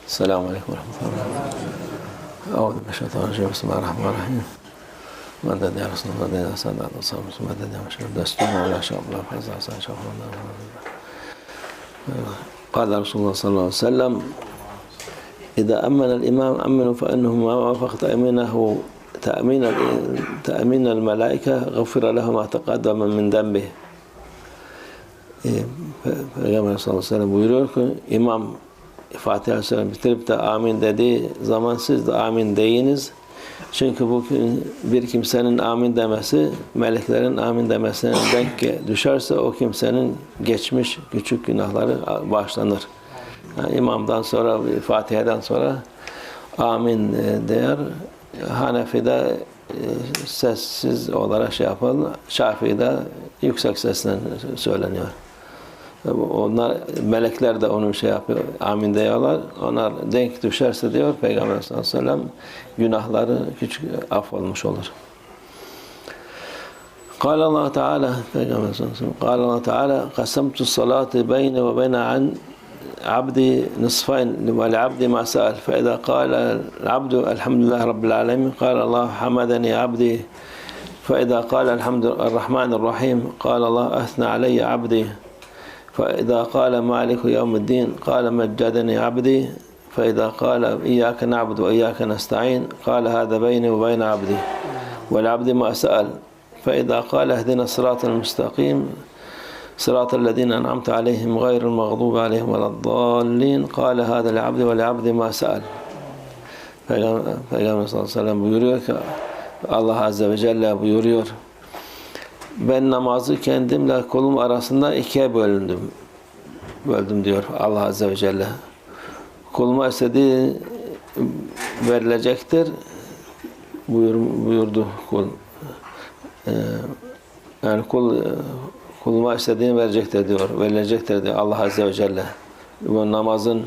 Selamun Aleyküm ve Rahmetullah. Euzubillahimineşşeytanirracim. Bismillahirrahmanirrahim. Meded ya Resulallah, meded ya Sadat ve Samus, meded ya Meşhur, destur ve Allah şabla, fazla hasan şafrından. Kâle Resulullah sallallahu aleyhi ve sellem, İzâ emmενel imâm emmenu fe ennehu mâ vâfak te'minehu te'minel melâike gafira lehu mâ teqaddeme min denbih. Peygamber sallallahu aleyhi ve sellem buyuruyor ki, imam Fatiha Suresi'ni bitirip de amin dediği zaman siz de amin deyiniz. Çünkü bu bir kimsenin amin demesi, meleklerin amin demesine denk düşerse o kimsenin geçmiş küçük günahları bağışlanır. Yani imamdan sonra, Fatiha'dan sonra amin der. Hanefi'de sessiz olarak şey yapalım. Şafii'de yüksek sesle söyleniyor. Onlar, melekler de onu şey yapıyor, amin diyorlar. Onlar denk düşerse diyor Peygamber sallallahu aleyhi ve sellem, günahları küçük affolmuş olur. Kâle Allah Teala, Peygamber sallallahu aleyhi ve sellem, Kâle Allah Teala, kasemtu salâti beyne ve beyne an abdi nisfayn ve abdi ma sa'al. Fe izâ kâle abdu elhamdülillah rabbil alemin, kâle Allah hamadeni abdi. Fe izâ kâle elhamdülillahirrahmanirrahim, kâle Allah athna aleyye abdi. فإذا قال مالك يوم الدين قال مجدني عبدي فإذا قال إياك نعبد وإياك نستعين قال هذا بيني وبين عبدي والعبد ما سأل فإذا قال اهدنا الصراط المستقيم صراط الذين أنعمت عليهم غير المغضوب عليهم ولا الضالين قال هذا لعبدي ولعبدي ما سأل. Peygamber sallallahu aleyhi ve sellem buyuruyor ki, Allah azze ve celle buyuruyor, ben namazı kendimle kolum arasında ikiye böldüm diyor Allah azze ve celle. Koluma istediği verilecektir buyurdu kul. Yani kuluma istediğini verecektir diyor, verilecektir diyor Allah azze ve celle. Bu namazın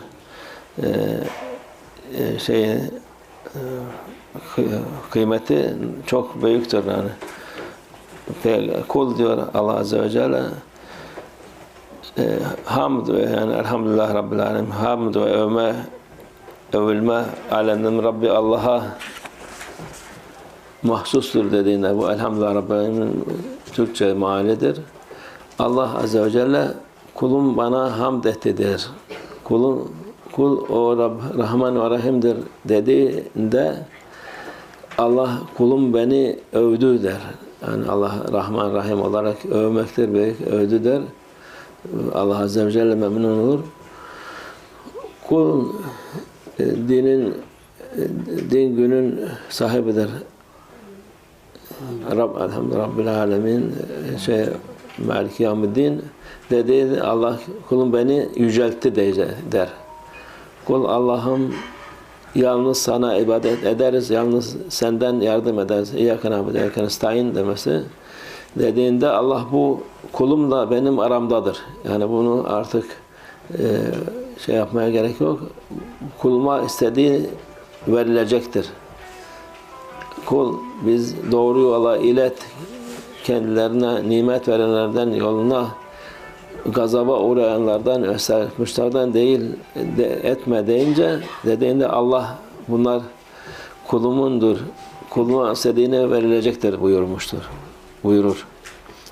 kıymeti çok büyüktür yani. Kul diyor Allah azze ve celle, hamd yani elhamdülillah rabbil alemin, hamd ve övülme alemden Rabbi Allah'a mahsustur dediğinde bu elhamdülillah rabbil alemin Türkçe mealidir. Allah azze ve celle kulum bana hamd etti der. Kul o Rahman ve Rahim'dir dediğinde Allah kulum beni övdü der. Yani Allah Rahman Rahim olarak övmektir, büyük övdü der. Allah azze ve celle memnun olur. Kul din günün sahibidir. Elhamdülillah Rabbil alemin Maliki Yevmiddin dediği Allah kulum beni yüceltti der. Kul Allah'ım yalnız sana ibadet ederiz, yalnız senden yardım ederiz. İyyâke na'budu ve iyyâke nestaîn demesi dediğinde Allah bu kulumla benim aramdadır. Yani bunu artık şey yapmaya gerek yok. Kuluma istediği verilecektir. Kul biz doğru yola ilet, kendilerine nimet verenlerden yoluna, gazaba uğrayanlardan, esrarmışlardan değil etme deyince dediğinde Allah bunlar kulumundur. Kuluma istediğine verilecektir buyurur.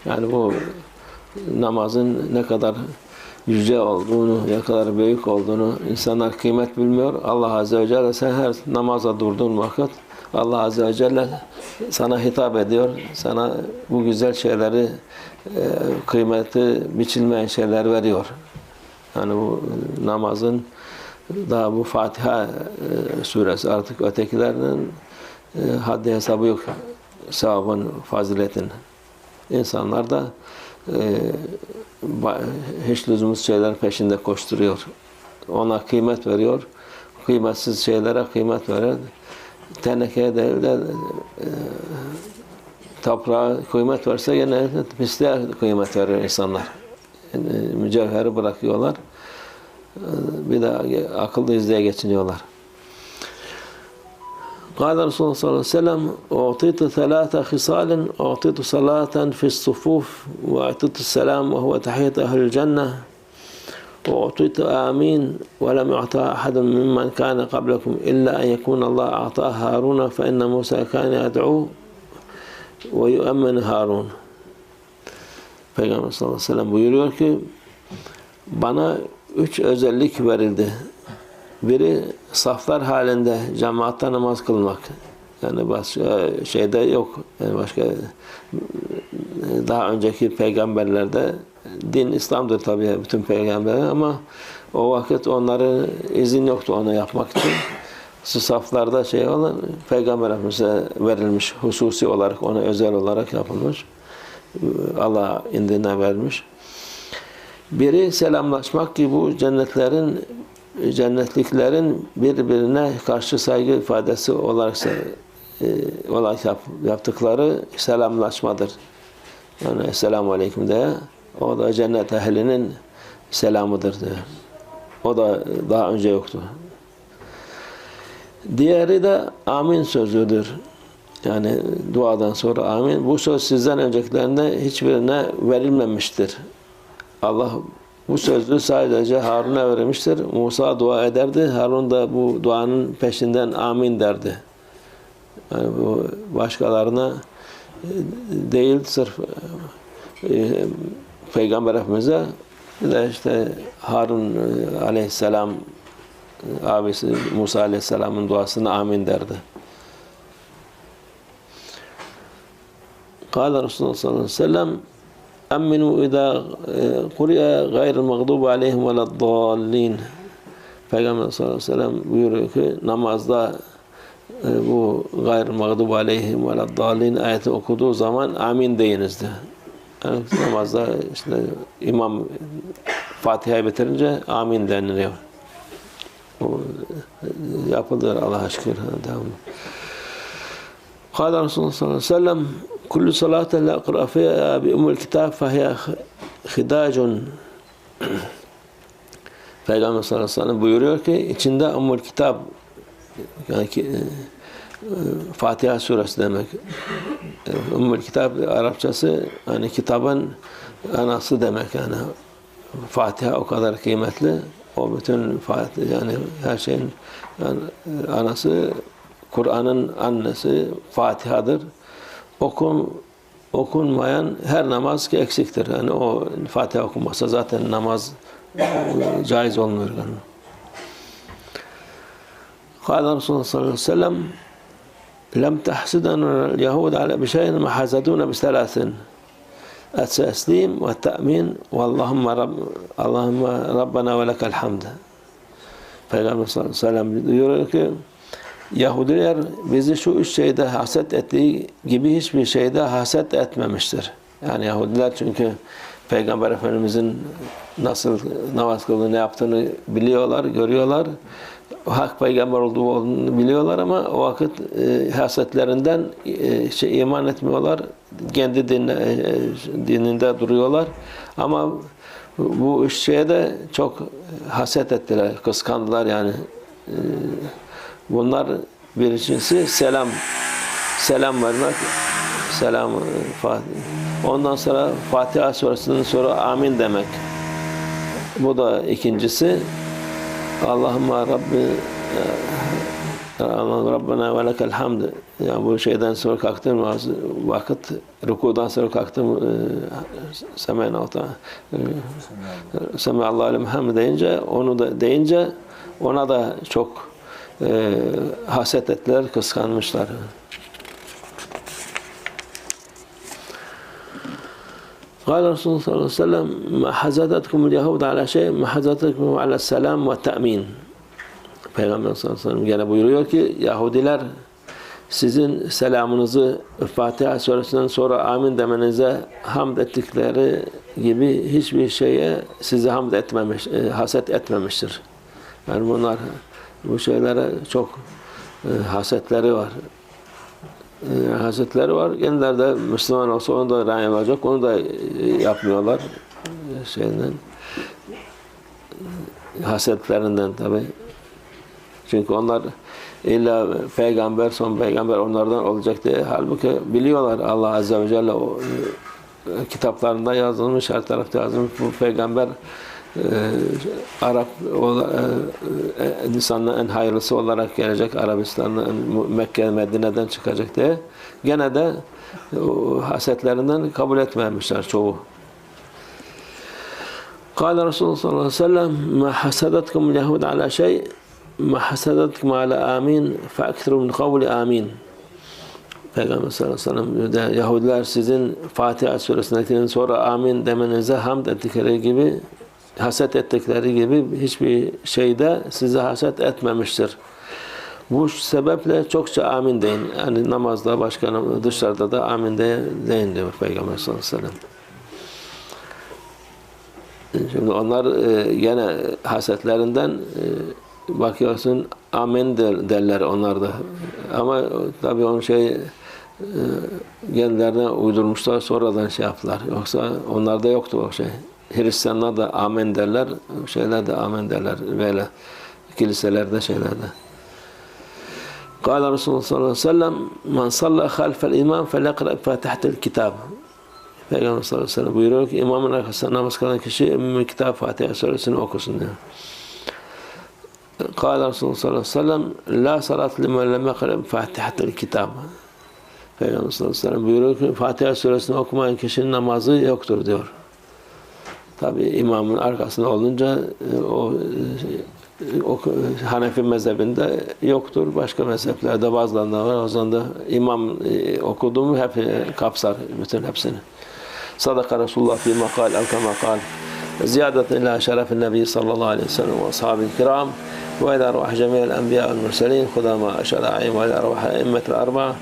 Yani bu namazın ne kadar yüce olduğunu, ne kadar büyük olduğunu insanlar kıymet bilmiyor. Allah azze ve celle sen her namaza durduğun vakit Allah azze ve celle sana hitap ediyor. Sana bu güzel şeyleri, kıymeti biçilmeyen şeyler veriyor. Yani bu namazın daha bu Fatiha suresi artık ötekilerinin haddi hesabı yok sevabın, faziletin. İnsanlar da hiç lüzumsuz şeyler peşinde koşturuyor. Ona kıymet veriyor. Kıymetsiz şeylere kıymet verir. Tenekeye de toprağa kıymet verse yine pisliğe kıymet verir insanlar. Yani mücevheri bırakıyorlar. Bir de akıllı izleye geçiniyorlar. Kâle Resulullah sallallahu aleyhi ve sellem u'titu thelâthe khisâlin u'titu salâten fi's sufûf ve u'titu selam ve huve tahiyyatu ehlil cenneh وأعطيت آمين ولم يعطها أحد ممن كان قبلكم إلا أن يكون الله أعطاه هارون فإن موسى كان يدعو ويؤمن هارون. Peygamber sallallahu aleyhi ve sellem buyuruyor ki bana 3 özellik verildi. Biri saflar halinde cemaatta namaz kılmak. Yani başka şeyde yok. Yani başka daha önceki peygamberlerde din İslam'dır tabii bütün peygamberler ama o vakit onların izin yoktu onu yapmak için. Saflarda şey olan Peygamber Efendimiz'e verilmiş hususi olarak ona özel olarak yapılmış. Allah indine vermiş. Biri selamlaşmak ki bu cennetliklerin birbirine karşı saygı ifadesi olarak yaptıkları selamlaşmadır. Yani Esselamu Aleyküm diye. O da cennet ehlinin selamıdır diye. O da daha önce yoktu. Diğeri de amin sözüdür. Yani duadan sonra amin. Bu söz sizden öncekilerinde hiçbirine verilmemiştir. Allah bu sözü sadece Harun'a vermiştir. Musa dua ederdi. Harun da bu duanın peşinden amin derdi. Yani bu başkalarına değil sırf Peygamber Efendimiz'e de işte Harun aleyhisselam abisi Musa aleyhisselamın duasına amin derdi. Kâle Resulullah sallallahu aleyhi ve sellem Emminu idâ kuri'e gayril mağdubu aleyhim veleddâllîn. Peygamber sallallahu aleyhi ve sellem buyuruyor ki namazda bu gayril mağdubu aleyhim veleddâllîn ayeti okuduğu zaman amin deyinizdi. Yani namazda işte imam Fatiha'yı bitirince amin deniliyor. O yapılır Allah'a şükür. Kâle Resulullah sallallahu aleyhi ve sellem kullu salaten la eqra fiha bi ummul kitab fehiye khidacun. Peygamber sallallahu aleyhi ve sellem buyuruyor ki içinde ummul kitap yani Fatiha suresi demek. Ummul kitap Arapçası hani kitabın anası demek yani. Fatiha o kadar kıymetli. O bütün Fatiha yani her şeyin yani anası Kur'an'ın annesi Fatiha'dır. Okunmayan her namaz ki eksiktir. Yani o Fatiha okunmazsa zaten namaz caiz olmuyor. Yani. Kâle Resulullah sallallahu aleyhi ve sellem lem tehsidena Yahud ala bi şeyin ma hazaduna bi thalathin et-teslim ve te'min ve Allahümme Rabbena ve lekel hamd. Peygamber sallallahu aleyhi ve sellem diyor ki Yahudiler bizi şu 3 şeyde haset ettiği gibi hiçbir şeyde haset etmemiştir. Yani Yahudiler çünkü Peygamber Efendimizin nasıl namaz kıldığını, ne yaptığını biliyorlar, görüyorlar. Hak peygamber olduğunu biliyorlar ama o vakit hasetlerinden iman etmiyorlar. Kendi dininde duruyorlar. Ama bu 3 şeye de çok haset ettiler, kıskandılar yani. Bunlar birincisi selam vermek, ondan sonra Fatiha suresinden sonra amin demek. Bu da ikincisi. Allahümme Rabbena ve lekel hamd. Yani bu şeyden sonra kalktım vakit rükudan sonra kalktım Sem'allahu limen hamd deyince onu da deyince ona da çok haset ettiler, kıskanmışlar. Kâle Resulullah sallallahu aleyhi ve sellem ma hazadetkumul yahud ala şey ma hazadetkum ala selam ve te'min. Peygamber sallallahu aleyhi ve sellem gene buyuruyor ki Yahudiler sizin selamınızı Fatiha suresinden sonra amin demenize hamd ettikleri gibi hiçbir şeye sizi hamd etmemiş, haset etmemiştir. Yani bunlar bu şeylere çok hasetleri var. Hasetleri var. Kendileri de Müslüman olsa onu da rahim olacak. Onu da yapmıyorlar. Şeyden, hasetlerinden tabi. Çünkü onlar illa peygamber, son peygamber onlardan olacak diye. Halbuki biliyorlar Allah Azze ve Celle o kitaplarında yazılmış, her tarafta yazılmış bu peygamber Arap insanların en hayırlısı olarak gelecek, Arabistan'dan, Mekke, Medine'den çıkacak diye gene de hasetlerinden kabul etmemişler çoğu. قال رسول الله صلى الله عليه وسلم ما حسدتكم اليهود على شيء ما حسدتكم على آمين فأكثروا من قول آمين. Peygamber sallallahu aleyhi ve sellem Yahudiler sizin Fatiha suresindekinin sonra amin demenize hamd ettikleri gibi, haset ettikleri gibi hiçbir şeyde size haset etmemiştir. Bu sebeple çokça amin deyin. Yani namazda, başka dışarıda da amin deyin diyor Peygamber sallallahu aleyhi ve sellem. Şimdi onlar gene hasetlerinden bakıyorsun amin derler onlar da. Ama tabii onun kendilerine uydurmuşlar, sonradan şey yaptılar. Yoksa onlarda yoktu o şey. Hristiyanlar da amin derler, şeyler de amin derler böyle kiliselerde şeylerde. Kâle Resulullah sallallahu aleyhi ve sellem men salla halfel imam felekra fatihatel kitab. Peygamber sallallahu aleyhi ve sellem buyuruyor ki imamın arkasında namaz kılan kişi Ümmü Kitap Fatiha suresini okusun diyor. Kâle Resulullah sallallahu aleyhi ve sellem la salat limen lem yekra fatihatel kitab. Peygamber sallallahu aleyhi ve sellem buyuruyor ki Fatiha suresini okumayan kişinin namazı yoktur diyor. Tabi imamın arkasında olunca o Hanefi mezhebinde yoktur. Başka mezheplerde bazılarında var. O zaman da imam okudu mu hep kapsar bütün hepsini. Sadaka Resulullah fîmâ kâl ev kemâ kâl. Ziyadeten ilâ şerefin nebi sallallahu aleyhi ve sellem ve ashabil kiram ve ilâ ruh cemî'il enbiyâ vel murselîn khudâmâ şerâ'im ve ilâ ruh a'immetil arba'a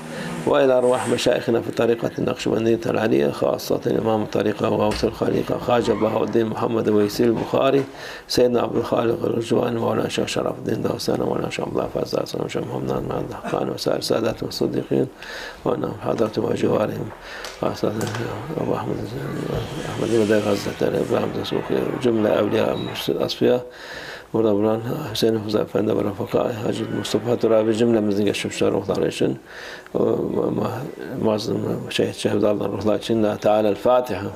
وإلى أرواح مشايخنا في طريقة النقشبندية العلية خاصة إمام الطريقة وغوث الخليقة خواجة بهاء الدين محمد ويسير البخاري سيدنا عبد الخالق الرجواني مولانا الشيخ شرف الدين دوسان مولانا الشيخ عبد الله فازع سلام الشيخ محمد بن الدهقان وسائر سادات الصديقين وأنهم حضرتهم وجوارهم خاصة أبو أحمد بن غزة إبراهيم الدسوقي جملة أولياء الأصفياء burada bulan Hüseyin Hüza Efendi ve Rafaka Hacı Mustafa Turabi cümlemizin geçmişler ruhları için mazlum şehit şehidalların ruhları için Teala'l-Fatiha.